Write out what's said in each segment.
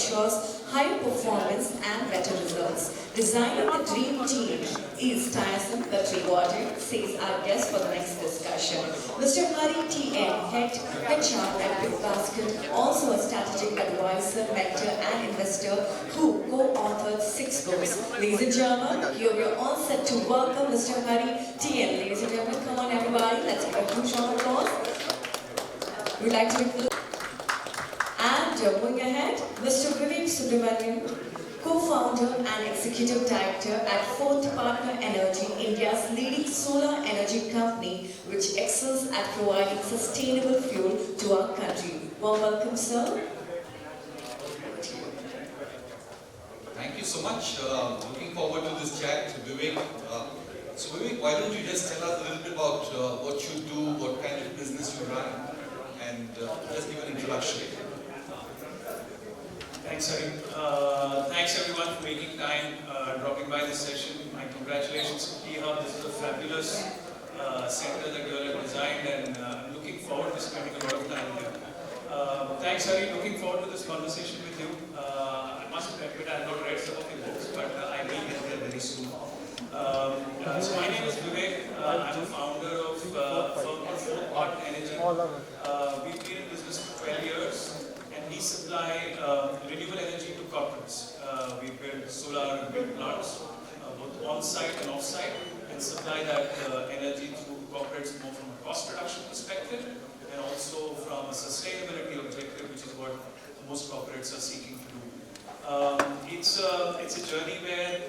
ensures higher performance and better results. Designing the dream team is tiresome but rewarding, says our guest for the next discussion. Mr. Hari T.N, Head HR at Bigbasket, also a strategic advisor, mentor and investor who co-authored 6 books. Ladies and gentlemen, here we are all set to welcome Mr. Hari T.N. Ladies and gentlemen, come on everybody, let's give a huge round of applause. We'd like to and moving ahead, Mr. Vivek Subramanian, co-founder and executive director at Fourth Partner Energy, India's leading solar energy company, which excels at providing sustainable fuel to our country. Warm welcome, sir. Thank you so much. Looking forward to this chat, Vivek. So Vivek, why don't you just tell us a little bit about what you do, what kind of business you run, and just give an introduction. Thanks, Hari. Thanks everyone for making time, dropping by this session. My congratulations to THub. This is a fabulous center that you all have designed, and I'm looking forward to spending a lot of time here. Thanks, Hari. Looking forward to this conversation with you. I must admit I have not read some of your books, but I will get there very soon. So my name is Vivek. I'm a founder of Fourth Partner Energy. We've been in business for 12 years. We supply renewable energy to corporates. We build solar and wind plants, both on-site and off-site, and supply that energy through corporates more from a cost reduction perspective and also from a sustainability objective, which is what most corporates are seeking to do. It's a journey where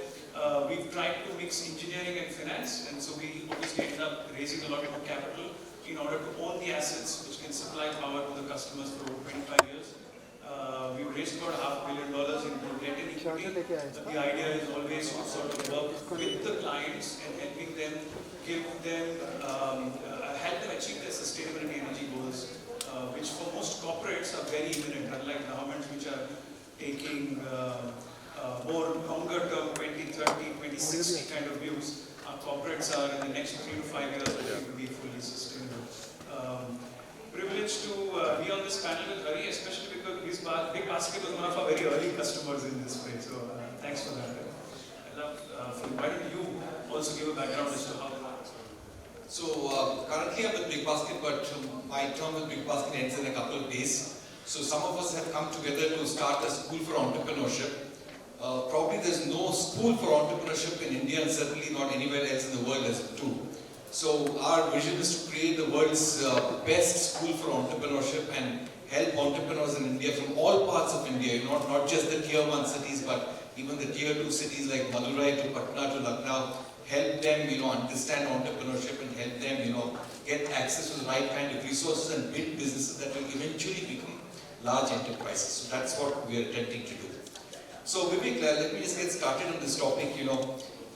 we've tried to mix engineering and finance, and so we obviously ended up raising a lot more capital in order to own the assets which can supply power to the customers for over 25 years. We've raised about $500 million in debt and equity, but the idea is always to sort of work with the clients and helping them, help them achieve their sustainability energy goals, which for most corporates are very imminent, unlike governments which are taking more longer term 2030, 2060 kind of views. Our corporates are in the next 3 to 5 years looking to be fully sustainable. Privileged to be on this panel with Hari, especially because Bigbasket was one of our very early customers in this space. So thanks for that. I love. Why don't you also give a background as to how that works? So currently I'm with Bigbasket, but my term with Bigbasket ends in a couple of days. So some of us have come together to start a school for entrepreneurship. Probably there's no school for entrepreneurship in India and certainly not anywhere else in the world as too. So our vision is to create the world's best school for entrepreneurship and help entrepreneurs in India from all parts of India, not just the tier 1 cities, but even the tier 2 cities like Madurai to Patna to Lucknow, help them, understand entrepreneurship and help them, get access to the right kind of resources and build businesses that will eventually become large enterprises. So that's what we are attempting to do. So Vivek, let me just get started on this topic.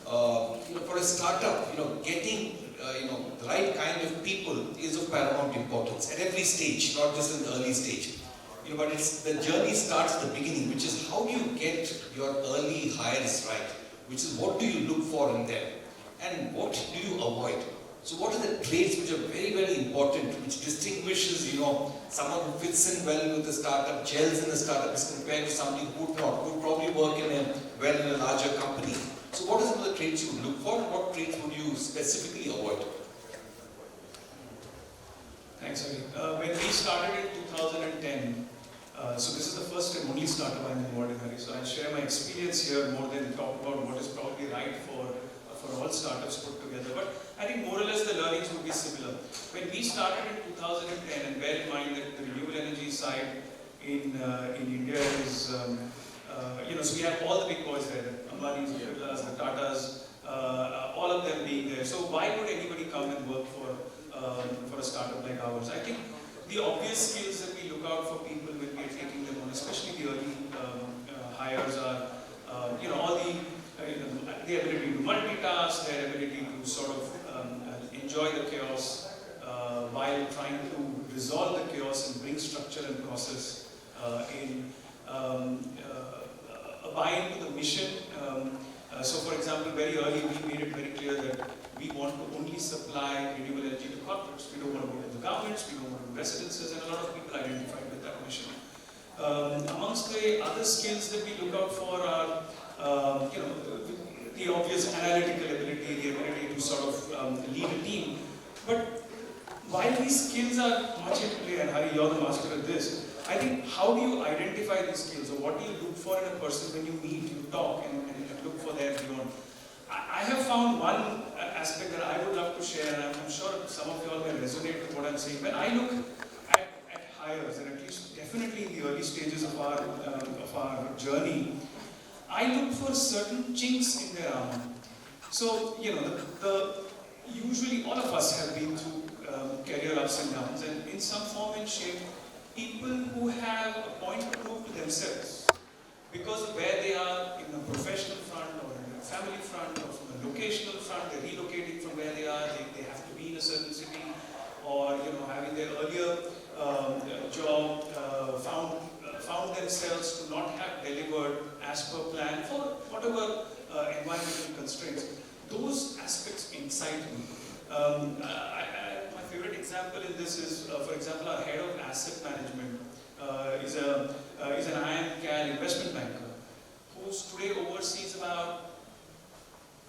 For a startup, getting the right kind of people is of paramount importance at every stage, not just in the early stage. But the journey starts at the beginning, which is how do you get your early hires right? Which is what do you look for in them, and what do you avoid? So what are the traits which are very, very important, which distinguishes, someone who fits in well with the startup, gels in the startup as compared to somebody who would not, who would probably work in a larger company. So what are some of the traits you would look for, and what traits would you specifically avoid? Thanks, Hari. When we started in 2010, so this is the first and only startup I'm involved in, Hari. So I'll share my experience here more than talk about what is probably right for all startups put together. But I think more or less the learnings would be similar. When we started in 2010, and bear in mind that the renewable energy side in India is, so we have all the big boys there, the Ambanis, the Birlas, the Tatas, all of them being there. So why would anybody come and work for a startup like ours? I think the obvious skills that we look out for people when we are taking them on, especially the early hires, are all the ability to multitask, their ability to sort of enjoy the chaos while trying to resolve the chaos and bring structure and process in. Buy into the mission. So for example, very early we made it very clear that we want to only supply renewable energy to corporates. We don't want to go to the governments, we don't want to do residences, and a lot of people identified with that mission. Amongst the other skills that we look out for are, the obvious analytical ability, the ability to sort of lead a team. But while these skills are much in play, and Hari, you're the master at this, I think how do you identify these skills, or what do you look for in a person when you meet, you talk, and look for their beyond? I have found one aspect that I would love to share, and I'm sure some of you all may resonate with what I'm saying. When I look at hires, and at least definitely in the early stages of our journey, I look for certain chinks in their armor. So, usually all of us have been through career ups and downs, and in some form and shape, people who have a point to prove to themselves because of where they are in a professional front or in a family front or from a locational front, they're relocating from where they are, they have to be in a certain city, or having their earlier job found themselves to not have delivered as per plan for whatever environmental constraints. Those aspects excite me. My favorite example in this is, for example, our head of asset management is an IMCAL investment banker who's today oversees about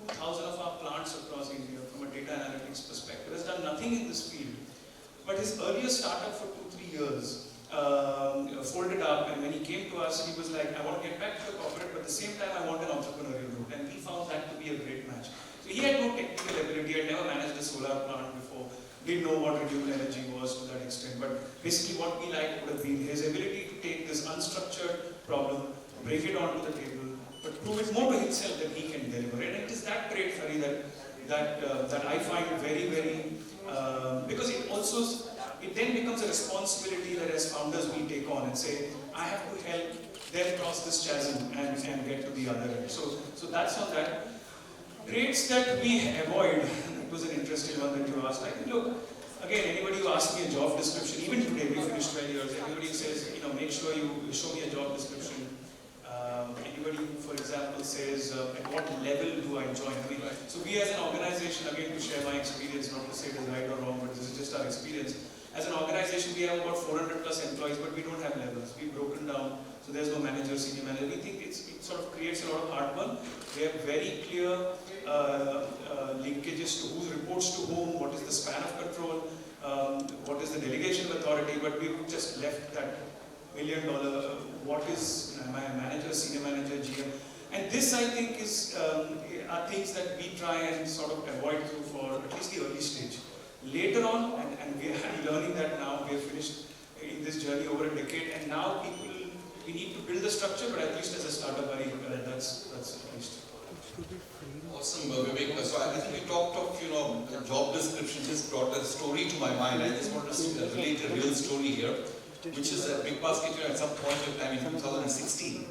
2,000 of our plants across India from a data analytics perspective. Has done nothing in this field, but his earlier startup for 2-3 years folded up, and when he came to us, he was like, I want to get back to the corporate, but at the same time I want an entrepreneurial route, and we found that to be a great match. So he had no technical ability, he had never managed a solar plant before, didn't know what renewable energy was to that extent, but basically what we liked would have been his ability to take this unstructured problem, break it onto the table, but prove it more to himself that he can deliver it. And it is that great, Hari, that I find very, very, because it then becomes a responsibility that as founders we take on and say, I have to help them cross this chasm and get to the other end. So that's on that. Traits that we avoid, it was an interesting one that you asked. I think, look, again, anybody who asks me a job description, even today we finished 12 years, everybody says, make sure you show me a job description. Anybody who, for example, says, at what level do I join? So we as an organization, again, to share my experience, not to say it is right or wrong, but this is just our experience. As an organization, we have about 400 plus employees, but we don't have levels. We've broken down, so there's no manager, senior manager. We think it sort of creates a lot of heartburn. We have very clear linkages to who reports to whom, what is the span of control, what is the delegation of authority, but we've just left that $1 million, what is my manager, senior manager, GM. And this, I think, are things that we try and sort of avoid through for at least the early stage. Later on, and we are learning that now, we have finished in this journey over a decade, and now we need to build the structure, but at least as a startup, that's at least. Awesome, Vivek. So I think we talked of, the job description just brought a story to my mind. I just want to relate a real story here, which is that Bigbasket, at some point of time in 2016,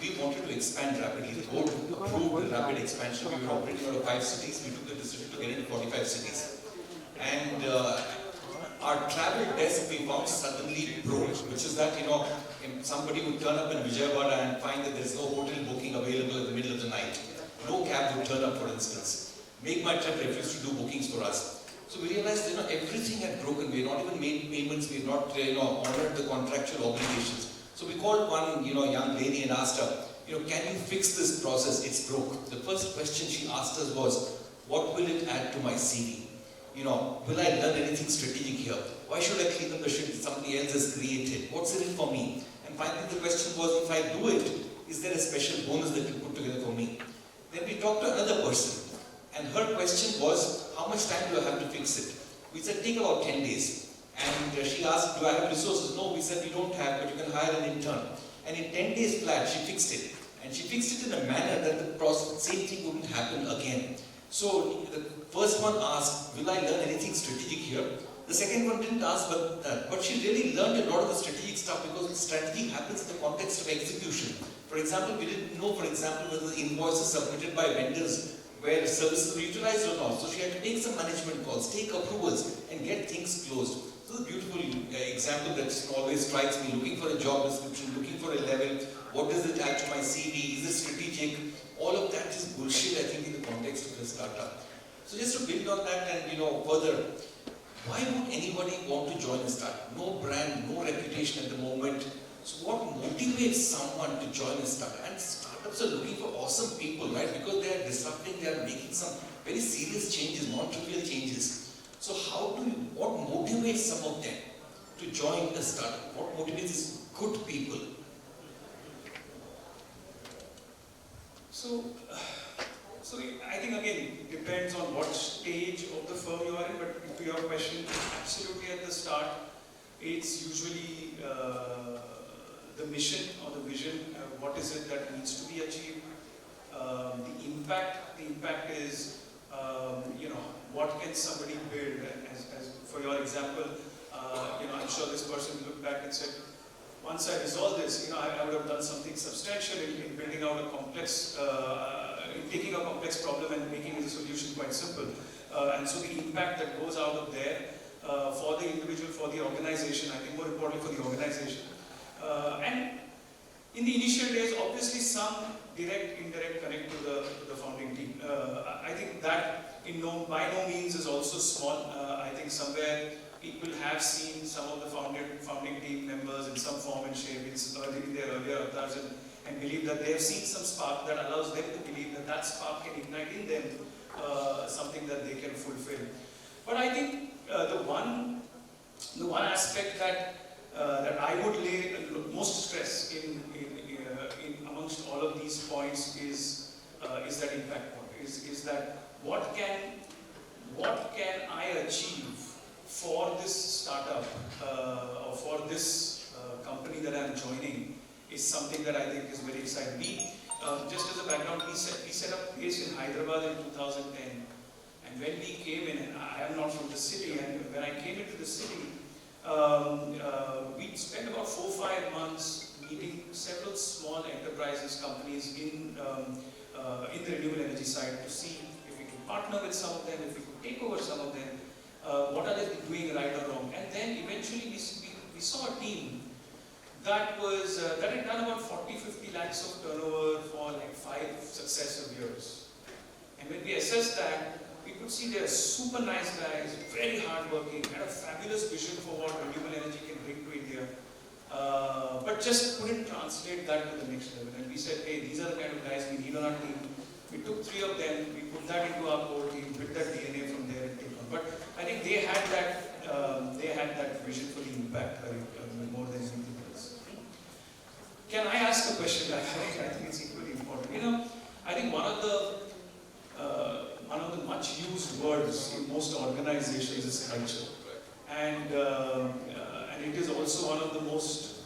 we wanted to expand rapidly. The board approved the rapid expansion. We were operating out of 5 cities. We took the decision to get into 45 cities. And our travel desk we found suddenly broke, which is that, somebody would turn up in Vijayawada and find that there's no hotel booking available in the middle of the night. No cab would turn up, for instance. Make My Trip refused to do bookings for us. So we realized, everything had broken. We had not even made payments. We had not, honored the contractual obligations. So we called one, young lady and asked her, can you fix this process? It's broke. The first question she asked us was, what will it add to my CV? Will I learn anything strategic here? Why should I clean up the shit that somebody else has created? What's in it for me? And finally the question was, if I do it, is there a special bonus that you put together for me? Then we talked to another person, and her question was, how much time do I have to fix it? We said, take about 10 days. And she asked, do I have resources? No, we said, we don't have, but you can hire an intern. And in 10 days flat, she fixed it. And she fixed it in a manner that the same thing wouldn't happen again. So the first one asked, will I learn anything strategic here? The second one didn't ask but she really learned a lot of the strategic stuff, because the strategy happens in the context of execution. For example, we didn't know, whether the invoices submitted by vendors where services were utilized or not. So she had to take some management calls, take approvals, and get things closed. So the beautiful example that always strikes me, looking for a job description, looking for a level, what does it add to my CV, is it strategic? All of that is bullshit, I think, in the context of a startup. So just to build on that and further, why would anybody want to join a startup? No brand, no reputation at the moment. So what motivates someone to join a startup? And startups are looking for awesome people, right? Because they are disrupting, they are making some very serious changes, non-trivial changes. So what motivates some of them to join a startup? What motivates these good people? So I think again, it depends on what stage of the firm you are in, but to your question, absolutely at the start, it's usually the mission or the vision, what is it that needs to be achieved, the impact is, what can somebody build, and as for your example, I'm sure this person looked back and said, once I resolve this, I would have done something substantial in building out a complex, in taking a complex problem and making the solution quite simple. And so the impact that goes out of there for the individual, for the organization, I think more importantly for the organization. And in the initial days, obviously some direct, indirect connect to the founding team. I think that by no means is also small. I think somewhere people have seen some of the founding team members in some form and shape in their earlier avatars and believe that they have seen some spark that allows them to believe that spark can ignite in them something that they can fulfill. But I think the one aspect that I would lay most stress in amongst all of these points is that impact point. Is that what can I achieve for this startup or for this company that I'm joining is something that I think is very exciting. Just as a background, we set up base in Hyderabad in 2010, and when we came in, and I am not from the city, and when I came into the city, we spent about 4-5 months meeting several small enterprises, companies in the renewable energy side to see if we could partner with some of them, if we could take over some of them, what are they doing right or wrong. And then eventually we saw a team that had done about 40-50 lakhs of turnover for like 5 successive years. And when we assessed that, we could see they are super nice guys, very hardworking, had a fabulous vision for what renewable energy can bring to India, but just couldn't translate that to the next level. And we said, hey, these are the kind of guys we need on our team. We took 3 of them, we put that into our core team, built that DNA from there and take on. But I think they had that vision for the impact more than anything else. Can I ask a question? I think it's equally important. I think one of the much used words in most organizations is culture, and it is also one of the most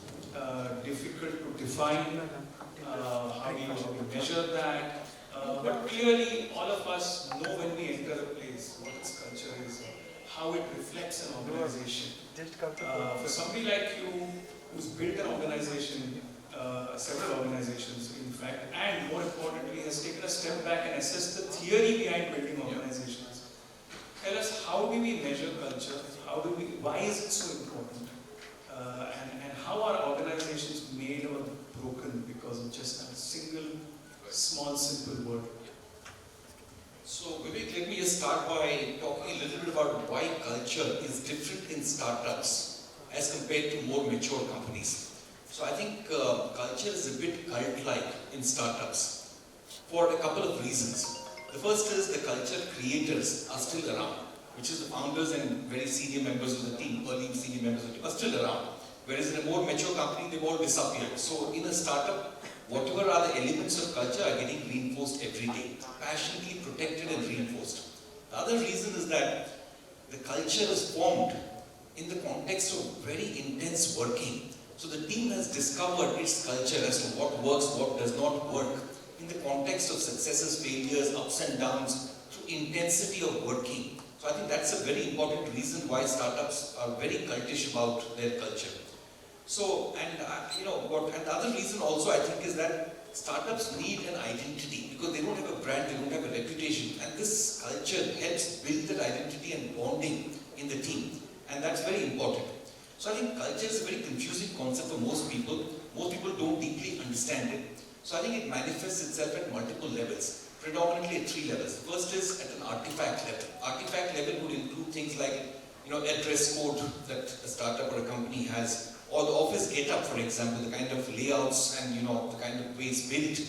difficult to define. How we measure that? But clearly, all of us know when we enter a place what its culture is, how it reflects an organization. For somebody like you, who's built an organization, several organizations in fact, and more importantly has taken a step back and assessed the theory behind building organizations. Tell us, how do we measure culture? Why is it so important? And how are organizations made or broken because of just a single, small, simple word? So Vivek, let me just start by talking a little bit about why culture is different in startups as compared to more mature companies. So I think culture is a bit cult-like in startups for a couple of reasons. The first is the culture creators are still around, which is the founders and very senior members of the team, early senior members of the team are still around. Whereas in a more mature company, they've all disappeared. So in a startup, whatever are the elements of culture are getting reinforced every day, passionately protected and reinforced. The other reason is that the culture is formed in the context of very intense working. So the team has discovered its culture as to what works, what does not work, in the context of successes, failures, ups and downs, through intensity of working. So I think that's a very important reason why startups are very cultish about their culture. So, and the other reason also I think is that startups need an identity because they don't have a brand, they don't have a reputation, and this culture helps build that identity and bonding in the team, and that's very important. So I think culture is a very confusing concept for most people. Most people don't deeply understand it. So I think it manifests itself at multiple levels, predominantly at 3 levels. The first is at an artifact level. Artifact level would include things like, a dress code that a startup or a company has, or the office get-up, for example, the kind of layouts and the kind of way it's built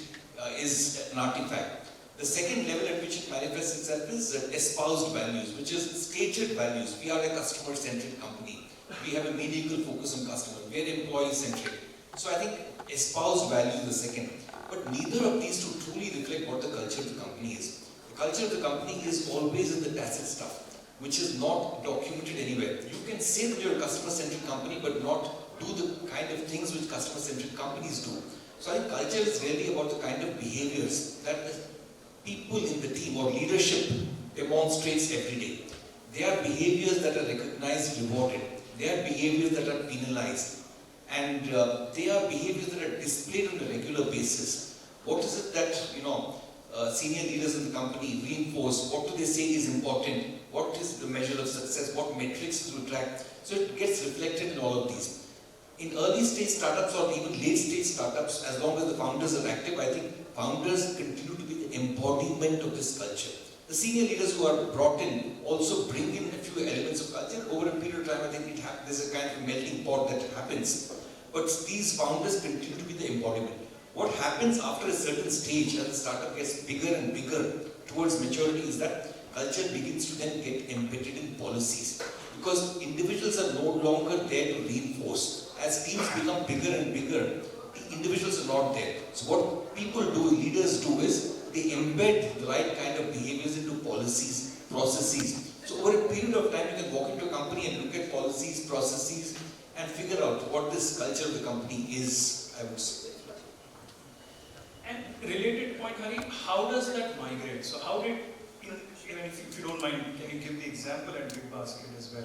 is an artifact. The second level at which it manifests itself is espoused values, which is stated values. We are a customer-centric company. We have a medical focus on customers. We are employee-centric. So I think espoused values is the second. But neither of these two truly reflect what the culture of the company is. The culture of the company is always in the tacit stuff, which is not documented anywhere. You can say that you're a customer-centric company, but not do the kind of things which customer-centric companies do. So I think culture is really about the kind of behaviors that people in the team or leadership demonstrates every day. They are behaviors that are recognized, rewarded. They are behaviors that are penalized. And they are behaviors that are displayed on a regular basis. What is it that, senior leaders in the company reinforce? What do they say is important? What is the measure of success? What metrics to track? So it gets reflected in all of these. In early stage startups or even late stage startups, as long as the founders are active, I think founders continue to be the embodiment of this culture. The senior leaders who are brought in also bring in a few elements of culture. Over a period of time, I think there's a kind of melting pot that happens. But these founders continue to be the embodiment. What happens after a certain stage as the startup gets bigger and bigger towards maturity is that culture begins to then get embedded in policies. Because individuals are no longer there to reinforce. As teams become bigger and bigger, the individuals are not there. So what people do, leaders do, is they embed the right kind of behaviors into policies, processes. So over a period of time, you can walk into a company and look at policies, processes, and figure out what this culture of the company is, I would say. And related point, Hari, how does that migrate? So how did, if you don't mind, can you give the example at Bigbasket as well?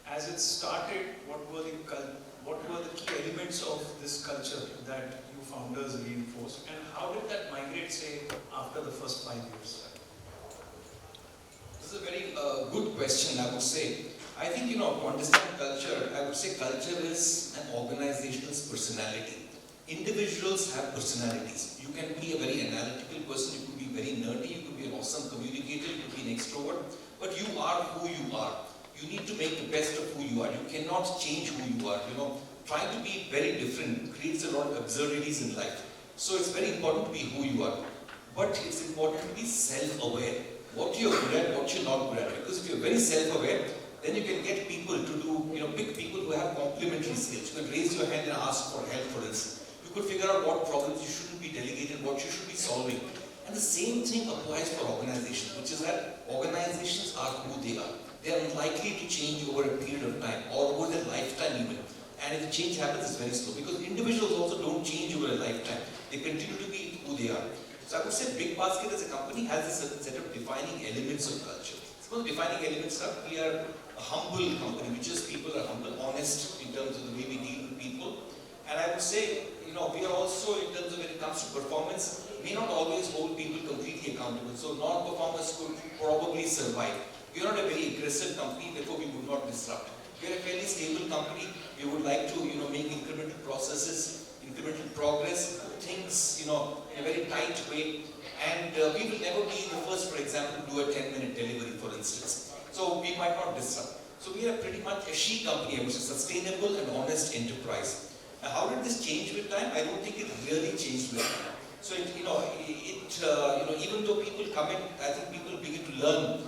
As it started, what were the key elements of this culture that you founders reinforced, and how did that migrate, say, after the first 5 years? This is a very good question, I would say. I think, to understand culture, I would say culture is an organization's personality. Individuals have personalities. You can be a very analytical person, you could be very nerdy, you could be an awesome communicator, you could be an extrovert, but you are who you are. You need to make the best of who you are. You cannot change who you are. Trying to be very different creates a lot of absurdities in life. So it's very important to be who you are. But it's important to be self-aware. What you're good at, what you're not good at. Because if you're very self-aware, then you can get people to do, pick people who have complementary skills. You can raise your hand and ask for help, for instance. You could figure out what problems you shouldn't be delegated, what you should be solving. And the same thing applies for organizations, which is that organizations are who they are. They are unlikely to change over a period of time or over their lifetime even. And if the change happens, it's very slow because individuals also don't change over a lifetime. They continue to be who they are. So I would say Bigbasket as a company has a certain set of defining elements of culture. Some of the defining elements are we are a humble company, which is people are humble, honest in terms of the way we deal with people. And I would say, we are also, in terms of when it comes to performance, may not always hold people completely accountable. So non-performers could probably survive. We are not a very aggressive company, therefore we would not disrupt. We are a fairly stable company. We would like to, make incremental processes, incremental progress, things, in a very tight way. And we will never be the first, for example, to do a 10-minute delivery, for instance. So we might not disrupt. So we are pretty much a she company, which is a sustainable and honest enterprise. Now, how did this change with time? I don't think it really changed with time. So even though people come in, I think people begin to learn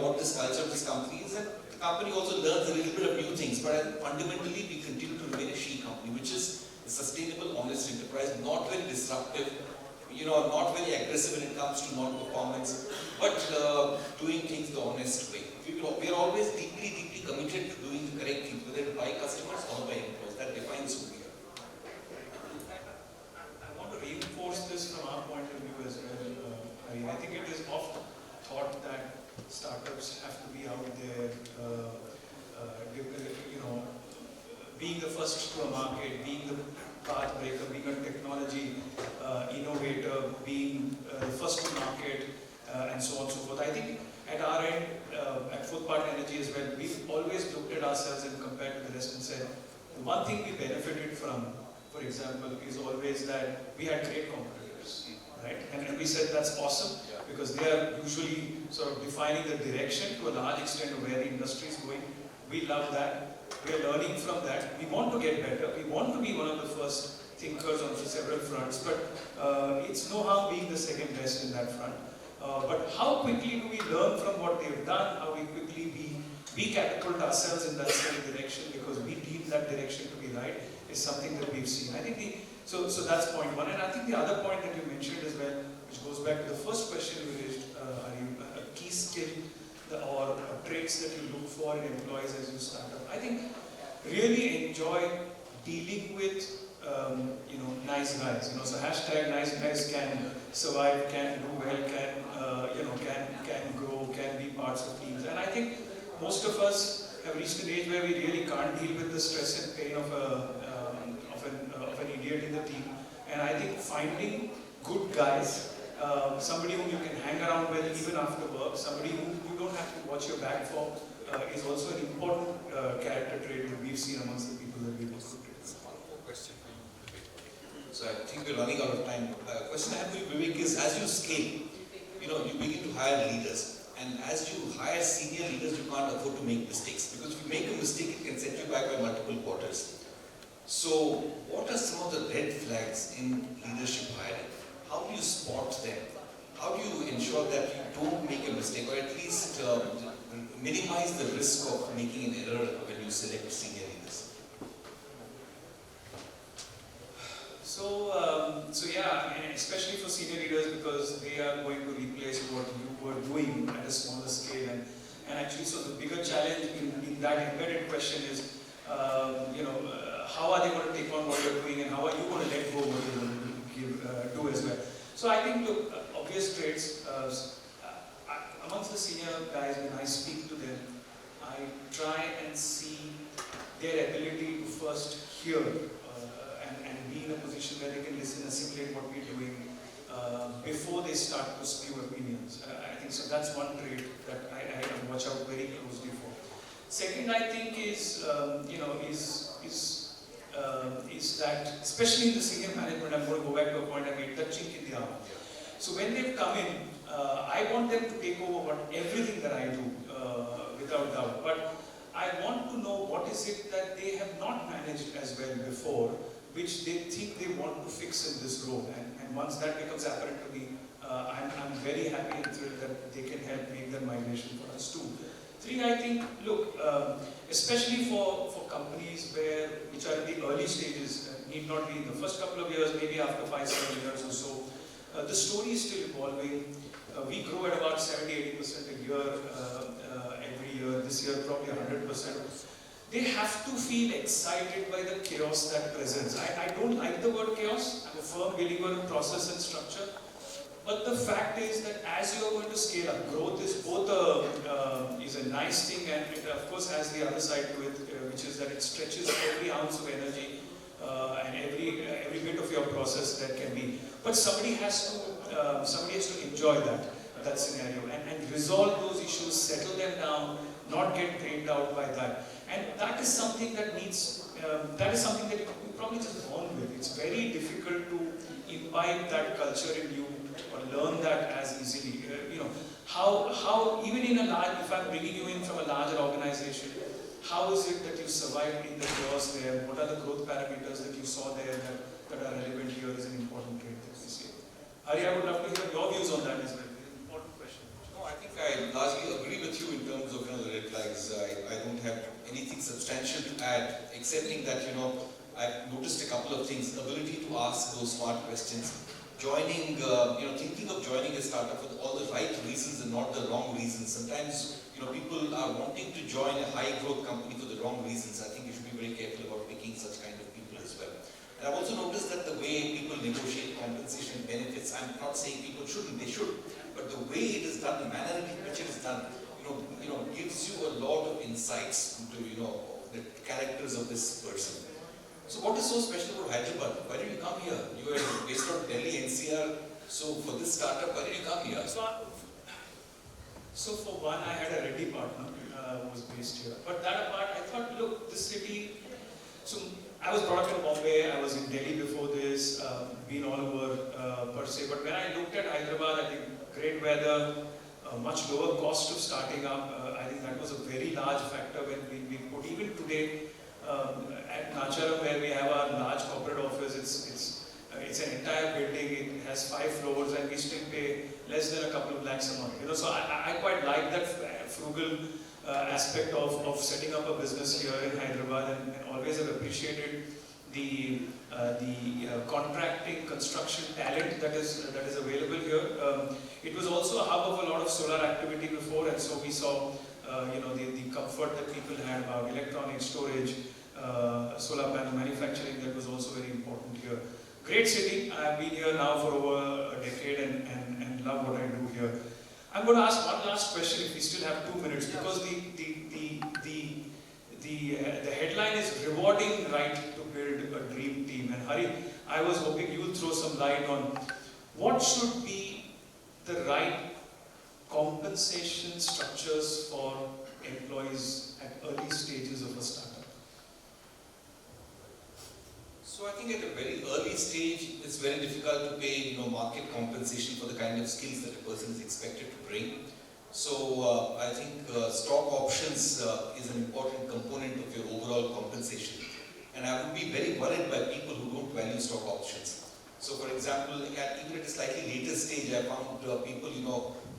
what this culture of this company is, and the company also learns a little bit of new things, but I think fundamentally we continue to remain a she company, which is a sustainable, honest enterprise, not very disruptive, not very aggressive when it comes to non-performance, but doing things the honest way. We are always deeply committed to doing the correct things, whether by customers or by employees. That defines who we are. I want to reinforce this from our point of view as well. I think it is often thought that startups have to be out there, being the first to a market, being the path breaker, being a technology innovator, being the first to market, and so on and so forth. I think at our end, at Footpath Energy as well, we've always looked at ourselves and compared to the rest and said, the one thing we benefited from, for example, is always that we had great competitors, right? And we said that's awesome, because they are usually sort of defining the direction to a large extent of where the industry is going. We love that. We are learning from that. We want to get better. We want to be one of the first thinkers on several fronts, but it's no harm being the second best in that front. But how quickly do we learn from what they've done? How we quickly we catapult ourselves in that same direction because we deem that direction to be right is something that we've seen. I think so that's point one. And I think the other point that you mentioned as well, which goes back to the first question you raised, Hari, a key skill or traits that you look for in employees as you start up. I think really enjoy dealing with nice guys. So hashtag nice guys can survive, can do well, can grow, can be parts of teams. And I think most of us have reached an age where we really can't deal with the stress and pain of an idiot in the team. And I think finding good guys, somebody whom you can hang around with even after work, somebody whom you don't have to watch your back for, is also an important character trait that we've seen amongst the people that we've recruited. One more question for you, Vivek. So I think we're running out of time. Question I have for you, Vivek, is as you scale, you begin to hire leaders. And as you hire senior leaders, you can't afford to make mistakes. Because if you make a mistake, it can set you back by multiple quarters. So what are some of the red flags in leadership hiring? How do you spot them? How do you ensure that you don't make a mistake, or at least minimize the risk of making an error when you select senior leaders? So yeah, and especially for senior leaders, because they are going to replace what you were doing at a smaller scale. And actually, so the bigger challenge in that embedded question is, how are they going to take on what you're doing, and how are you going to let go of what you're going to do as well? So I think, look, obvious traits, amongst the senior guys, when I speak to them, I try and see their ability to first hear and be in a position where they can listen and assimilate what we're doing before they start to spew opinions. I think so. That's one trait that I watch out very closely for. Second, I think is that, especially in the senior management, I'm going to go back to a point I made, that chink in the armor. So when they've come in, I want them to take over everything that I do, without doubt. But I want to know what is it that they have not managed as well before, which they think they want to fix in this role. And once that becomes apparent to me, I'm very happy and thrilled that they can help make that migration for us too. Three, I think, look, especially for companies which are in the early stages, need not be in the first couple of years, maybe after 5-7 years or so, the story is still evolving. We grow at about 70-80% a year, every year. This year, probably 100%. They have to feel excited by the chaos that presents. I don't like the word chaos. I'm a firm believer in process and structure. But the fact is that as you are going to scale up, growth is both is a nice thing, and it of course has the other side to it, which is that it stretches every ounce of energy and every bit of your process that can be. But somebody has to enjoy that scenario and resolve those issues, settle them down, not get drained out by that. And that is something that needs. That is something that you probably just born with. It's very difficult to imbibe that culture in you or learn that as easily. How even in a large, if I'm bringing you in from a larger organization, how is it that you survived in the chaos there? What are the growth parameters that you saw there that are relevant here is an important trait that we see. Hari, I would love to hear your views on that as well. Important question. No, I think I largely agree with you in terms of the red flags. I don't have anything substantial to add, excepting that I've noticed a couple of things. Ability to ask those smart questions. Joining, thinking of joining a startup for all the right reasons and not the wrong reasons. Sometimes, people are wanting to join a high growth company for the wrong reasons. I think you should be very careful about picking such kind of people as well. And I've also noticed that the way people negotiate compensation benefits, I'm not saying people shouldn't, they should. But the way it is done, the manner in which it is done, gives you a lot of insights into, the characters of this person. So what is so special about Hyderabad? Why did you come here? You were based out of Delhi, NCR. So for this startup, why did you come here? So for one, I had a Reddy partner who was based here. But that apart, I thought, look, this city. So I was brought up in Bombay. I was in Delhi before this. Been all over per se. But when I looked at Hyderabad, I think great weather, a much lower cost of starting up. I think that was a very large factor when we put, even today at Nacharam, where we have our large corporate office, it's an entire building, it has 5 floors, and we still pay less than a couple of lakhs a month. You know, so I quite like that frugal aspect of setting up a business here in Hyderabad, and always have appreciated the contracting construction talent that is available here. It was also a hub of a lot of solar activity before, and so we saw the comfort that people had about electronic storage, solar panel manufacturing. That was also very important here. Great city. I've been here now for over a decade and love what I do here. I'm going to ask one last question if we still have 2 minutes, because the headline is rewarding right to build a dream team. And Hari, I was hoping you'll throw some light on what should be the right compensation structures for employees at early stages of a startup. So I think at a very early stage, it's very difficult to pay market compensation for the kind of skills that a person is expected to bring. So I think stock options is an important component of your overall compensation. And I would be very worried by people who don't value stock options. So for example, even at a slightly later stage, I found people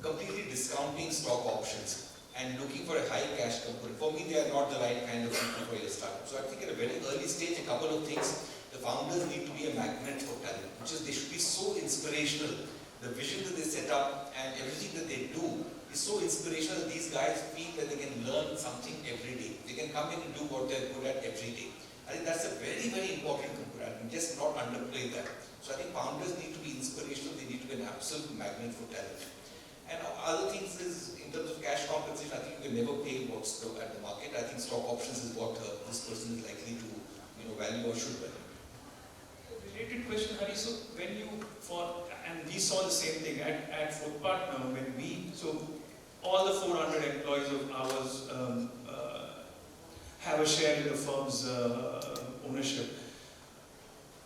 completely discounting stock options and looking for a high cash component. For me, they are not the right kind of people for your startup. So I think at a very early stage, a couple of things. The founders need to be a magnet for talent, which is they should be so inspirational. The vision that they set up and everything that they do is so inspirational that these guys feel that they can learn something every day. They can come in and do what they're good at every day. I think that's a very, very important component. Just not underplay that. So I think founders need to be inspirational. They need to be an absolute magnet for talent. And other things is, in terms of cash compensation, I think you can never pay what's at the market. I think stock options is what this person is likely to value or should value. Related question, Hari. So when and we saw the same thing at Food Partner so all the 400 employees of ours have a share in the firm's ownership.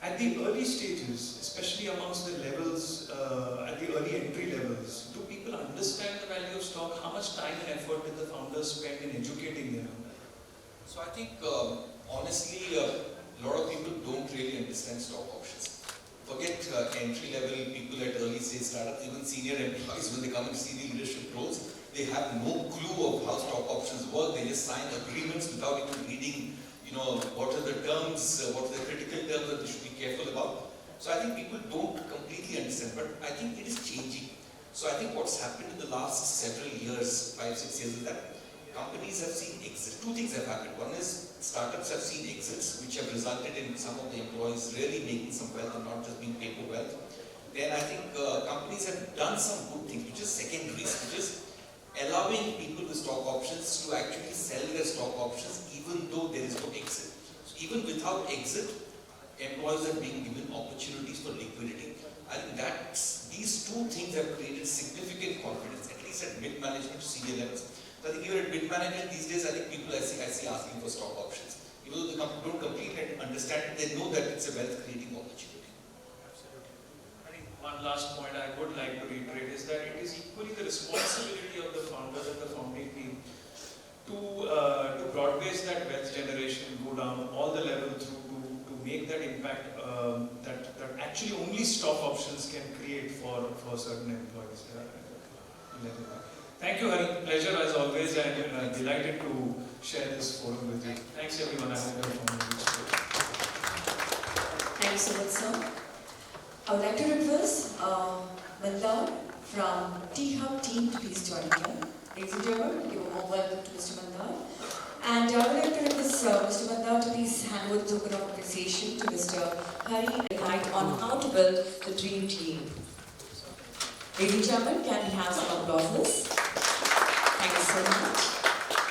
At the early stages, especially amongst the levels, at the early entry levels, do people understand the value of stock? How much time and effort did the founders spend in educating them? So I think, honestly, a lot of people don't really understand stock options. Forget entry-level people at early stage startups, even senior employees, when they come into senior leadership roles, they have no clue of how stock options work. They just sign agreements without even reading, what are the terms, what are the critical terms that they should be careful about. So I think people don't completely understand, but I think it is changing. So I think what's happened in the last several years, 5-6 years, is that companies have seen exits. 2 things have happened. One is startups have seen exits, which have resulted in some of the employees really making some wealth and not just being paper wealth. Then I think companies have done some good things, which is secondaries, which is allowing people with stock options to actually sell their stock options even though there is no exit. So even without exit, employees are being given opportunities for liquidity. I think these 2 things have created significant confidence, at least at mid-management to senior levels. So I think even at mid-management these days, I think people I see asking for stock options. Even though they don't completely understand it, they know that it's a wealth-creating opportunity. Absolutely. I think one last point I would like to reiterate is that it is equally the responsibility of the founders and the founding team to broad-base that wealth generation, go down all the level through to make that impact that actually only stock options can create for certain employees. Thank you, Hari. Pleasure as always, and delighted to share this forum with you. Thanks, everyone. I hope you found it useful. Thank you so much, sir. I would like to request Mandar from THub team to please join here. Ladies and gentlemen, give a warm welcome to Mr. Mandar. And I would like to request Mr. Mandar to please hand over the token of appreciation to Mr. Hari T.N on how to build the dream team. Ladies and gentlemen, can we have some applause? Thank you so much.